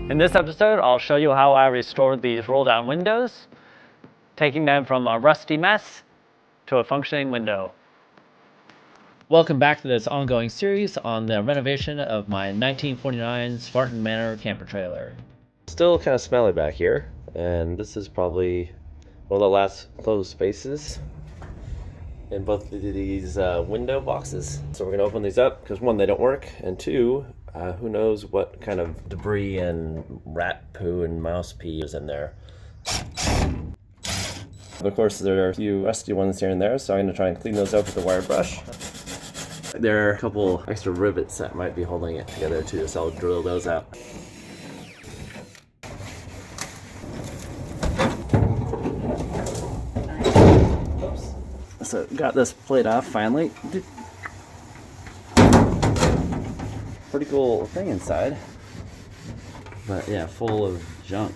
In this episode, I'll show you how I restored these roll-down windows, taking them from a rusty mess to a functioning window. Welcome back to this ongoing series on the renovation of my 1949 Spartan Manor camper trailer. Still kind of smelly back here, and this is probably one of the last closed spaces in both of these window boxes. So we're going to open these up because one, they don't work, and two, who knows what kind of debris and rat poo and mouse pee is in there. Of course, there are a few rusty ones here and there, so I'm going to try and clean those up with a wire brush. There are a couple extra rivets that might be holding it together too, so I'll drill those out. Oops. So got this plate off finally. Pretty cool thing inside, but yeah, full of junk.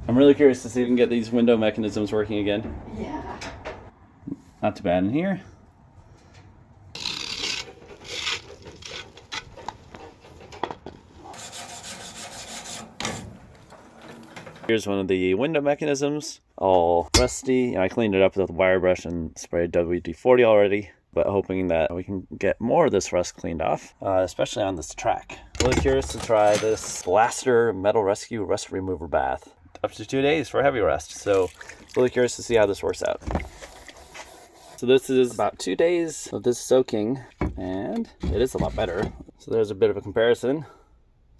I'm really curious to see if we can get these window mechanisms working again. Yeah. Not too bad in here. Here's one of the window mechanisms, all rusty. I cleaned it up with a wire brush and sprayed WD-40 already, but hoping that we can get more of this rust cleaned off, especially on this track. Really curious to try this Blaster Metal Rescue Rust Remover Bath. Up to 2 days for heavy rust, so really curious to see how this works out. So this is about 2 days of this soaking, and it is a lot better. So there's a bit of a comparison.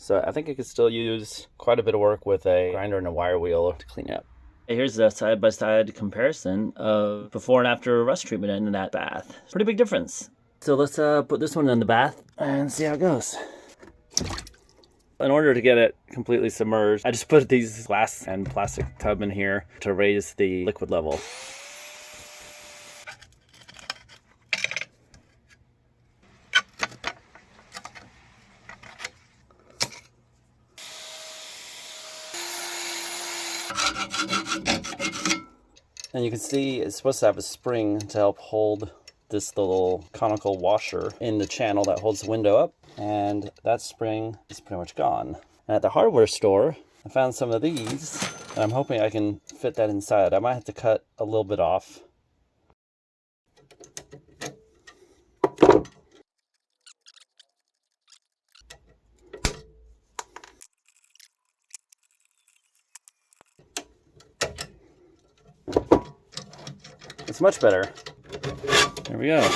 So I think I could still use quite a bit of work with a grinder and a wire wheel to clean it up. Here's the side-by-side comparison of before and after rust treatment in that bath. Pretty big difference. So let's put this one in the bath and see how it goes. In order to get it completely submerged, I just put these glass and plastic tub in here to raise the liquid level. And you can see it's supposed to have a spring to help hold this little conical washer in the channel that holds the window up, and that spring is pretty much gone. And at the hardware store, I found some of these, and I'm hoping I can fit that inside. I might have to cut a little bit off. It's much better. There we go.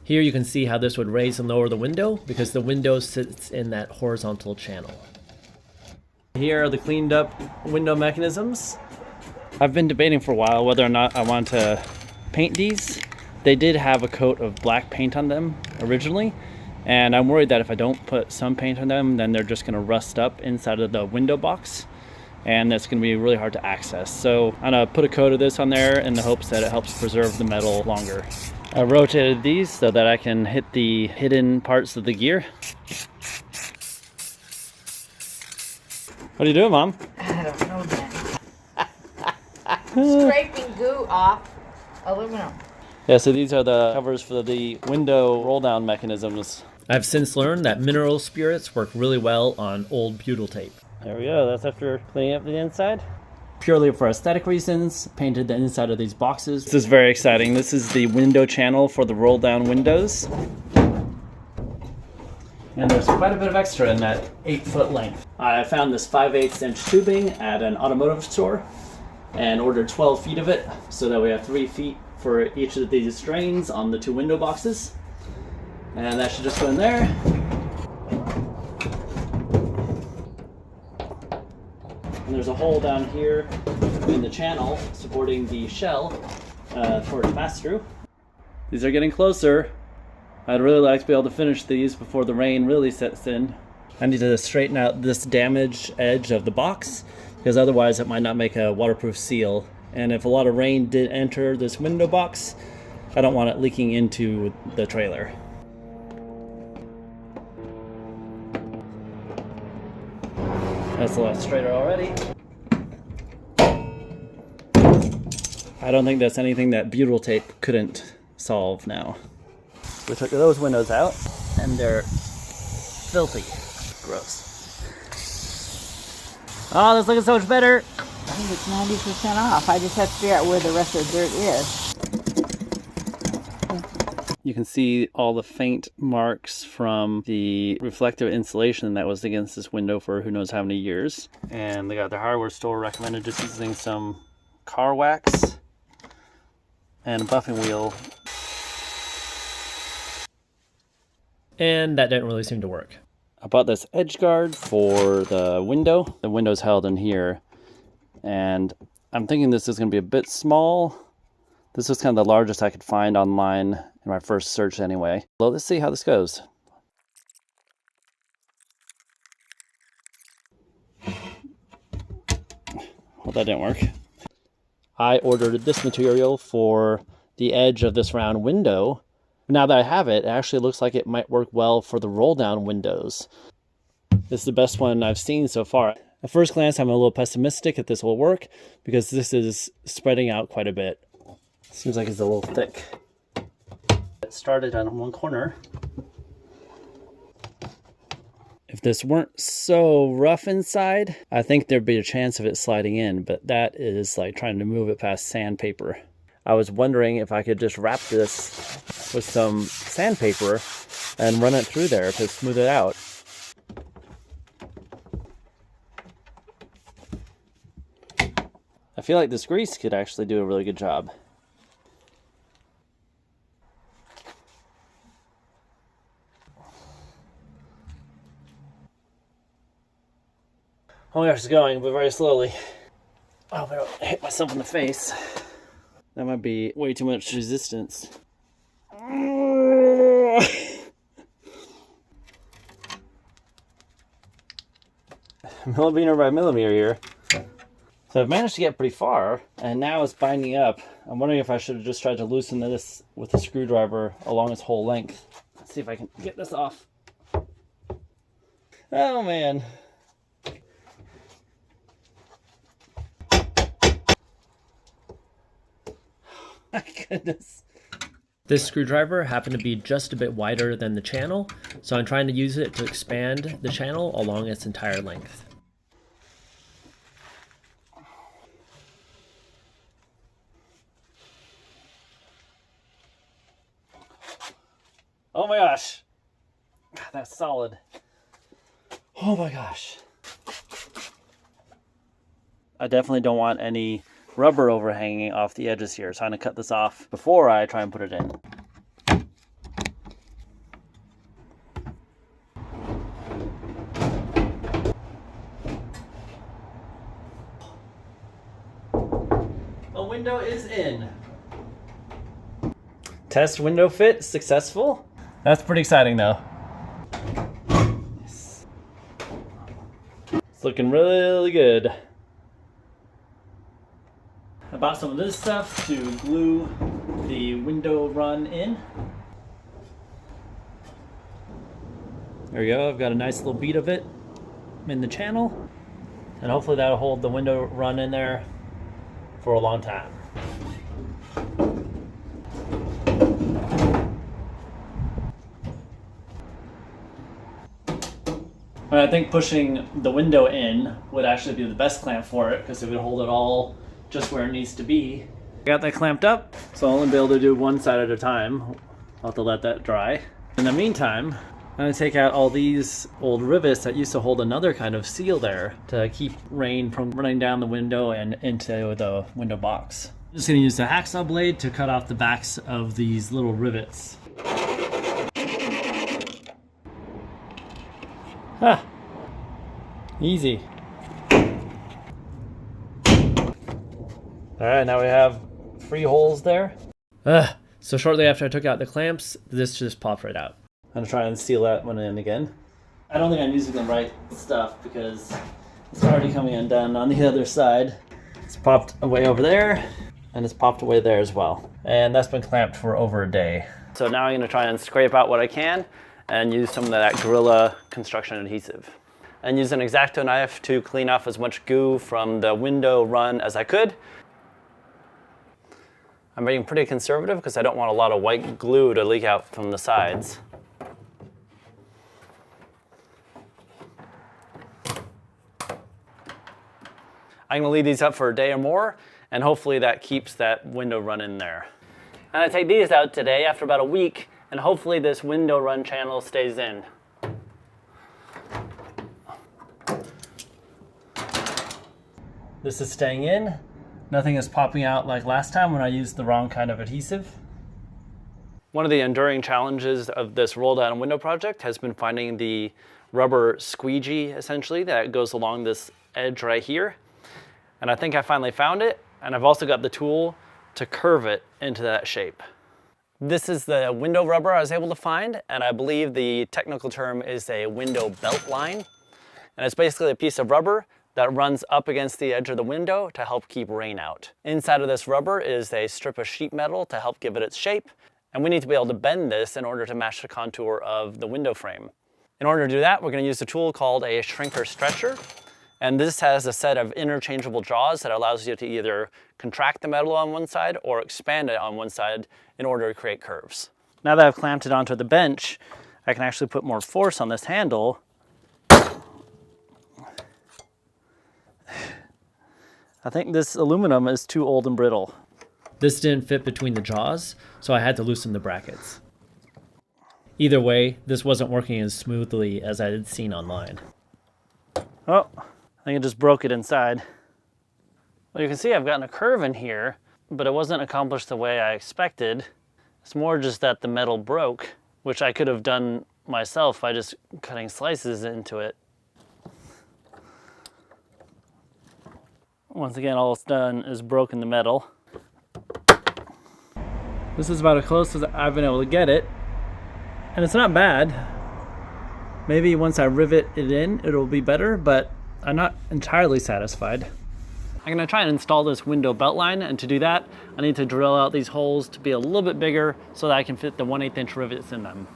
Here you can see how this would raise and lower the window because the window sits in that horizontal channel. Here are the cleaned up window mechanisms. I've been debating for a while whether or not I want to paint these. They did have a coat of black paint on them originally, and I'm worried that if I don't put some paint on them, then they're just going to rust up inside of the window box, and that's going to be really hard to access. So I'm going to put a coat of this on there in the hopes that it helps preserve the metal longer. I rotated these so that I can hit the hidden parts of the gear. What are you doing, Mom? I don't know yet. Scraping goo off aluminum. Yeah, so these are the covers for the window roll-down mechanisms. I've since learned that mineral spirits work really well on old butyl tape. There we go, that's after cleaning up the inside. Purely for aesthetic reasons, painted the inside of these boxes. This is very exciting. This is the window channel for the roll-down windows. And there's quite a bit of extra in that 8-foot length. I found this 5/8 inch tubing at an automotive store and ordered 12 feet of it so that we have 3 feet for each of these drains on the 2 window boxes. And that should just go in there. And there's a hole down here in the channel supporting the shell for it to pass through. These are getting closer. I'd really like to be able to finish these before the rain really sets in. I need to straighten out this damaged edge of the box because otherwise it might not make a waterproof seal. And if a lot of rain did enter this window box, I don't want it leaking into the trailer. That's a lot straighter already. I don't think that's anything that butyl tape couldn't solve now. We took those windows out, and they're filthy. Gross. Oh, that's looking so much better. I think it's 90% off. I just have to figure out where the rest of the dirt is. You can see all the faint marks from the reflective insulation that was against this window for who knows how many years. And they got their hardware store recommended just using some car wax and a buffing wheel. And that didn't really seem to work. I bought this edge guard for the window. The window's held in here. And I'm thinking this is going to be a bit small. This was kind of the largest I could find online in my first search anyway. Well, let's see how this goes. Well, that didn't work. I ordered this material for the edge of this round window. Now that I have it, it actually looks like it might work well for the roll down windows. This is the best one I've seen so far. At first glance, I'm a little pessimistic if this will work because this is spreading out quite a bit. Seems like it's a little thick. It started on one corner. If this weren't so rough inside, I think there'd be a chance of it sliding in, but that is like trying to move it past sandpaper. I was wondering if I could just wrap this with some sandpaper and run it through there to smooth it out. I feel like this grease could actually do a really good job. Oh my gosh, it's going, but very slowly. I hope I don't hit myself in the face. That might be way too much resistance. Millimeter by millimeter here. So I've managed to get pretty far, and now it's binding up. I'm wondering if I should have just tried to loosen this with a screwdriver along its whole length. Let's see if I can get this off. Oh man. My goodness. This screwdriver happened to be just a bit wider than the channel, so I'm trying to use it to expand the channel along its entire length. Oh my gosh. That's solid. Oh my gosh. I definitely don't want any rubber overhanging off the edges here, so I'm going to cut this off before I try and put it in. The window is in. Test window fit successful. That's pretty exciting though. It's looking really good. I bought some of this stuff to glue the window run in. There we go, I've got a nice little bead of it in the channel. And hopefully that'll hold the window run in there for a long time. And I think pushing the window in would actually be the best clamp for it because it would hold it all just where it needs to be. I got that clamped up, so I'll only be able to do one side at a time. I'll have to let that dry. In the meantime, I'm going to take out all these old rivets that used to hold another kind of seal there to keep rain from running down the window and into the window box. I'm just going to use the hacksaw blade to cut off the backs of these little rivets. Ah, easy. All right, now we have 3 holes there. So shortly after I took out the clamps, this just popped right out. I'm gonna try and seal that one in again. I don't think I'm using the right stuff because it's already coming undone on the other side. It's popped away over there, and it's popped away there as well. And that's been clamped for over a day. So now I'm gonna try and scrape out what I can and use some of that Gorilla construction adhesive. And use an X-Acto knife to clean off as much goo from the window run as I could. I'm being pretty conservative because I don't want a lot of white glue to leak out from the sides. I'm gonna leave these up for a day or more, and hopefully that keeps that window run in there. And I take these out today after about a week, and hopefully this window run channel stays in. This is staying in. Nothing is popping out like last time when I used the wrong kind of adhesive. One of the enduring challenges of this roll down window project has been finding the rubber squeegee, essentially, that goes along this edge right here. And I think I finally found it, and I've also got the tool to curve it into that shape. This is the window rubber I was able to find, and I believe the technical term is a window belt line. And it's basically a piece of rubber that runs up against the edge of the window to help keep rain out. Inside of this rubber is a strip of sheet metal to help give it its shape, and we need to be able to bend this in order to match the contour of the window frame. In order to do that, we're going to use a tool called a shrinker stretcher, and this has a set of interchangeable jaws that allows you to either contract the metal on one side or expand it on one side in order to create curves. Now that I've clamped it onto the bench, I can actually put more force on this handle. I think this aluminum is too old and brittle. This didn't fit between the jaws, so I had to loosen the brackets. Either way, this wasn't working as smoothly as I had seen online. Oh, I think it just broke it inside. Well, you can see I've gotten a curve in here, but it wasn't accomplished the way I expected. It's more just that the metal broke, which I could have done myself by just cutting slices into it. Once again, all it's done is broken the metal. This is about as close as I've been able to get it, and it's not bad. Maybe once I rivet it in, it'll be better, but I'm not entirely satisfied. I'm gonna try and install this window belt line, and to do that, I need to drill out these holes to be a little bit bigger so that I can fit the 1/8 inch rivets in them.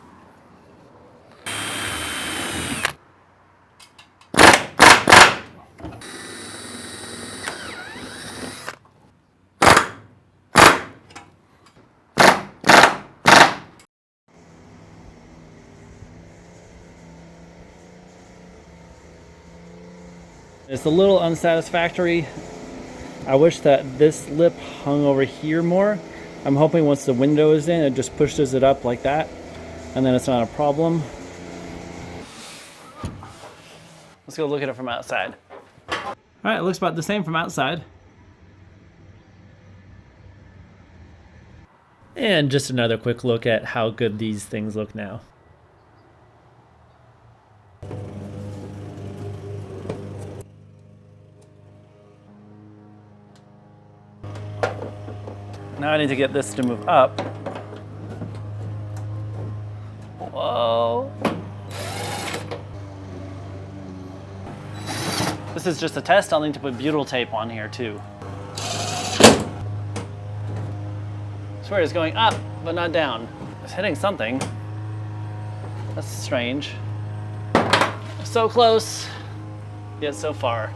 It's a little unsatisfactory. I wish that this lip hung over here more. I'm hoping once the window is in, it just pushes it up like that, and then it's not a problem. Let's go look at it from outside. All right, it looks about the same from outside. And just another quick look at how good these things look now. Now I need to get this to move up. Whoa. This is just a test. I'll need to put butyl tape on here too. I swear it's going up, but not down. It's hitting something. That's strange. So close, yet so far.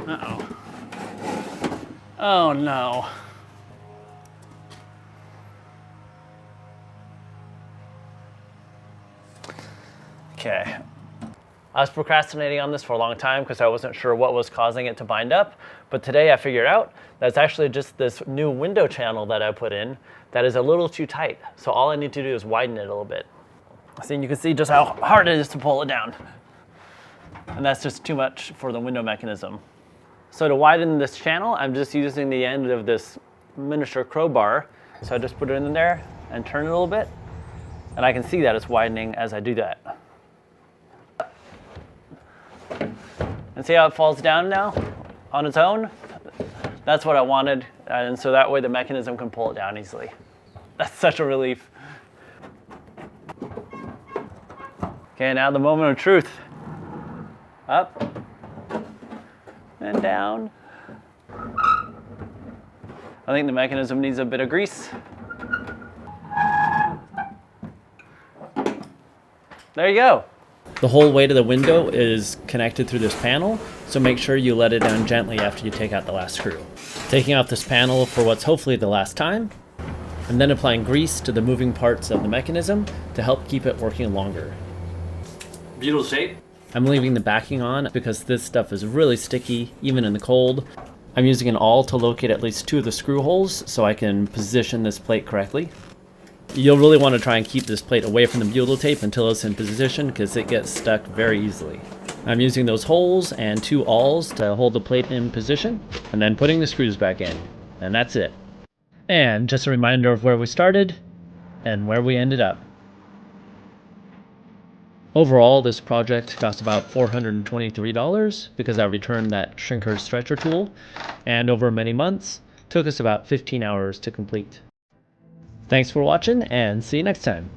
Uh-oh. Oh no. Okay. I was procrastinating on this for a long time because I wasn't sure what was causing it to bind up, but today I figured out that it's actually just this new window channel that I put in that is a little too tight. So all I need to do is widen it a little bit. So you can see just how hard it is to pull it down. And that's just too much for the window mechanism. So to widen this channel, I'm just using the end of this miniature crowbar. So I just put it in there and turn it a little bit, and I can see that it's widening as I do that. And see how it falls down now on its own? That's what I wanted, and so that way the mechanism can pull it down easily. That's such a relief. Okay, now the moment of truth. Up and down. I think the mechanism needs a bit of grease. There you go. The whole weight of the window is connected through this panel, so make sure you let it down gently after you take out the last screw. Taking off this panel for what's hopefully the last time, and then applying grease to the moving parts of the mechanism to help keep it working longer. Beautiful shape. I'm leaving the backing on because this stuff is really sticky, even in the cold. I'm using an awl to locate at least 2 of the screw holes so I can position this plate correctly. You'll really want to try and keep this plate away from the butyl tape until it's in position because it gets stuck very easily. I'm using those holes and 2 awls to hold the plate in position and then putting the screws back in. And that's it. And just a reminder of where we started and where we ended up. Overall, this project cost about $423 because I returned that shrinker stretcher tool, and over many months, took us about 15 hours to complete. Thanks for watching, and see you next time.